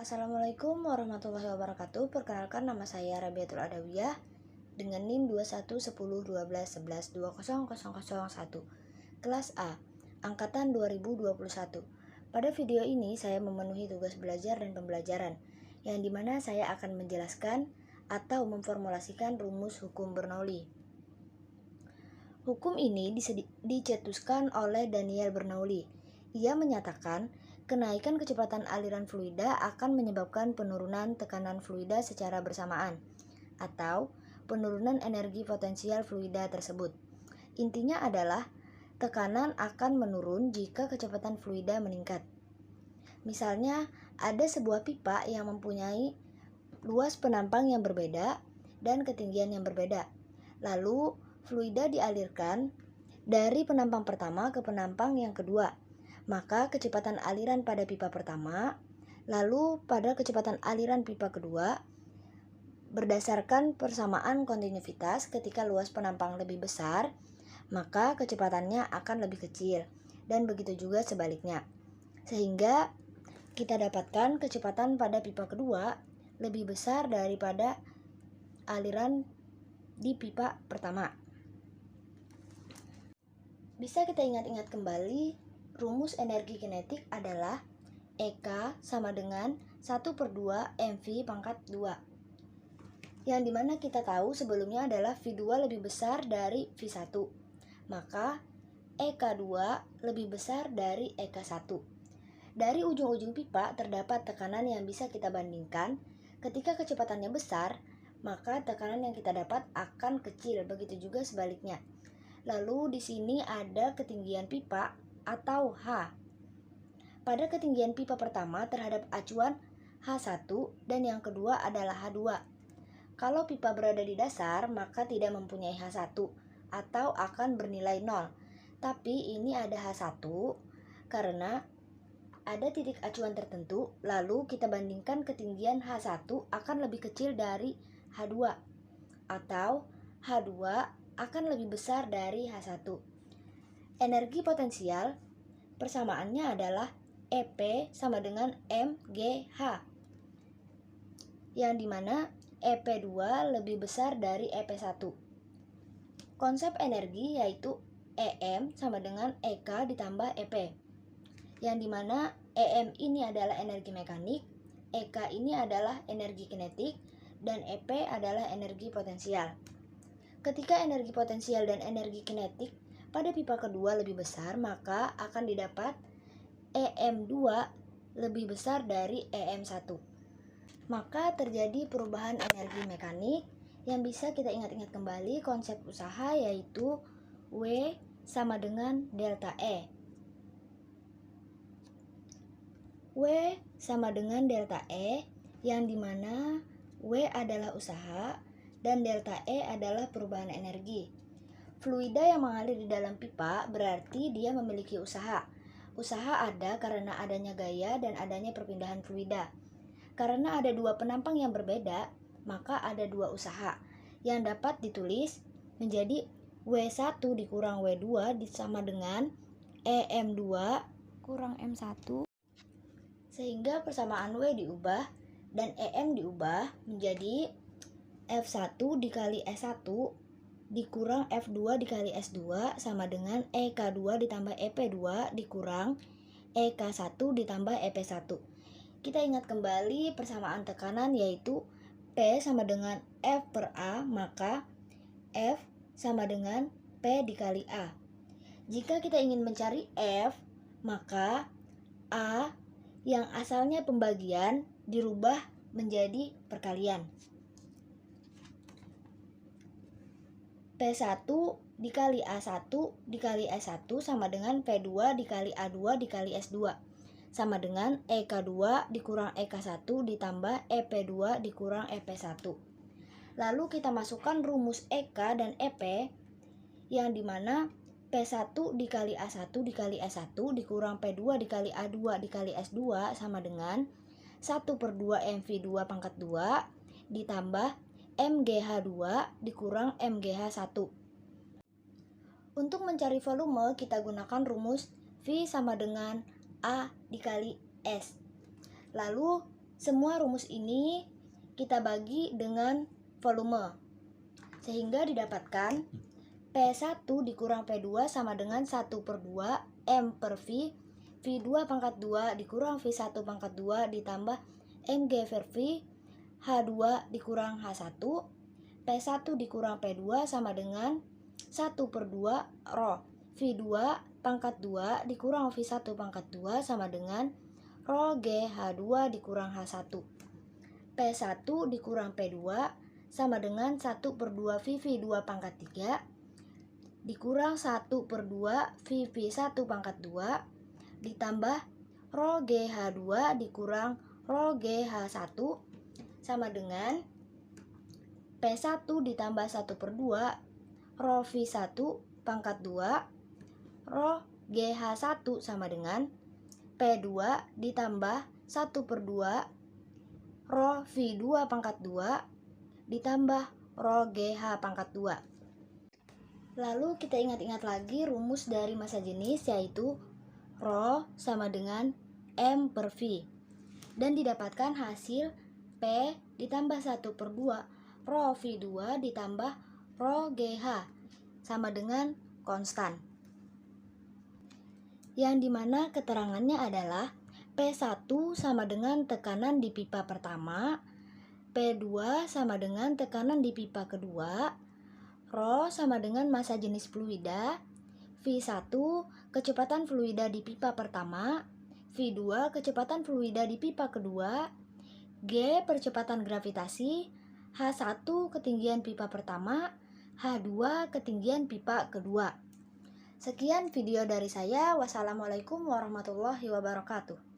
Assalamualaikum warahmatullahi wabarakatuh. Perkenalkan, nama saya Rabiatul Adawiyah dengan NIM 21101211200001, kelas A, angkatan 2021. Pada video ini saya memenuhi tugas belajar dan pembelajaran, yang dimana saya akan menjelaskan atau memformulasikan rumus hukum Bernoulli. Hukum ini dicetuskan oleh Daniel Bernoulli. Ia menyatakan kenaikan kecepatan aliran fluida akan menyebabkan penurunan tekanan fluida secara bersamaan, atau penurunan energi potensial fluida tersebut. Intinya adalah tekanan akan menurun jika kecepatan fluida meningkat. Misalnya, ada sebuah pipa yang mempunyai luas penampang yang berbeda dan ketinggian yang berbeda. Lalu, fluida dialirkan dari penampang pertama ke penampang yang kedua. Maka kecepatan aliran pada pipa pertama, lalu pada kecepatan aliran pipa kedua, berdasarkan persamaan kontinuitas, ketika luas penampang lebih besar, maka kecepatannya akan lebih kecil, dan begitu juga sebaliknya. Sehingga kita dapatkan kecepatan pada pipa kedua lebih besar daripada aliran di pipa pertama. Bisa kita ingat-ingat kembali, rumus energi kinetik adalah EK sama dengan 1/2 mv pangkat 2. Yang dimana kita tahu sebelumnya adalah V2 lebih besar dari V1. Maka EK2 lebih besar dari EK1. Dari ujung-ujung pipa terdapat tekanan yang bisa kita bandingkan. Ketika kecepatannya besar, maka tekanan yang kita dapat akan kecil, begitu juga sebaliknya. Lalu di sini ada ketinggian pipa atau H. Pada ketinggian pipa pertama terhadap acuan H1 dan yang kedua adalah H2. Kalau pipa berada di dasar, maka tidak mempunyai H1 atau akan bernilai 0. Tapi ini ada H1 karena ada titik acuan tertentu, lalu kita bandingkan ketinggian H1 akan lebih kecil dari H2 atau H2 akan lebih besar dari H1. Energi potensial persamaannya adalah EP sama dengan MGH, yang dimana EP2 lebih besar dari EP1. Konsep energi yaitu EM sama dengan EK ditambah EP, yang dimana EM ini adalah energi mekanik, EK ini adalah energi kinetik, dan EP adalah energi potensial. Ketika energi potensial dan energi kinetik pada pipa kedua lebih besar, maka akan didapat EM2 lebih besar dari EM1. Maka terjadi perubahan energi mekanik yang bisa kita ingat-ingat kembali konsep usaha, yaitu W sama dengan delta E. W sama dengan delta E, yang dimana W adalah usaha dan delta E adalah perubahan energi. Fluida yang mengalir di dalam pipa berarti dia memiliki usaha. Usaha ada karena adanya gaya dan adanya perpindahan fluida. Karena ada dua penampang yang berbeda, maka ada dua usaha yang dapat ditulis menjadi W1 dikurang W2 sama dengan EM2 kurang M1, sehingga persamaan W diubah dan EM diubah menjadi F1 dikali S1 dikurang F2 dikali S2 sama dengan EK2 ditambah EP2 dikurang EK1 ditambah EP1. Kita ingat kembali persamaan tekanan, yaitu P sama dengan F per A, maka F sama dengan P dikali A. Jika kita ingin mencari F, maka A yang asalnya pembagian dirubah menjadi perkalian. P1 dikali A1 dikali S1 sama dengan P2 dikali A2 dikali S2 sama dengan EK2 dikurang EK1 ditambah EP2 dikurang EP1. Lalu kita masukkan rumus EK dan EP, yang dimana P1 dikali A1 dikali S1 dikurang P2 dikali A2 dikali S2 sama dengan 1/2 MV2 pangkat 2 ditambah MGH2 dikurang MGH1. Untuk mencari volume, kita gunakan rumus V sama dengan A dikali S. Lalu Semua rumus ini kita bagi dengan volume, sehingga didapatkan P1 dikurang P2 sama dengan 1/2 M per V, V2 pangkat 2 dikurang V1 pangkat 2 ditambah Mg per V, H2 dikurang H1, P1 dikurang P2 sama dengan 1/2 Rho V2 pangkat 2 dikurang V1 pangkat 2 sama dengan Rho G H2 dikurang H1. P1 dikurang P2 sama dengan 1/2 VV2 pangkat 3 dikurang 1/2 VV1 pangkat 2 ditambah Rho G H2 dikurang Rho G H1 sama dengan P1 ditambah 1/2 Rho V1 pangkat 2 Rho GH1 sama dengan P2 ditambah 1/2 Rho V2 pangkat 2 ditambah Rho GH pangkat 2. Lalu kita ingat-ingat lagi rumus dari massa jenis, yaitu Rho sama dengan M per V, dan didapatkan hasil P ditambah 1/2 Rho V2 ditambah Rho GH sama dengan konstan, yang dimana keterangannya adalah P1 sama dengan tekanan di pipa pertama, P2 sama dengan tekanan di pipa kedua, Rho sama dengan massa jenis fluida, V1 kecepatan fluida di pipa pertama, V2 kecepatan fluida di pipa kedua, G percepatan gravitasi, H1 ketinggian pipa pertama, H2 ketinggian pipa kedua. Sekian video dari saya. Wassalamualaikum warahmatullahi wabarakatuh.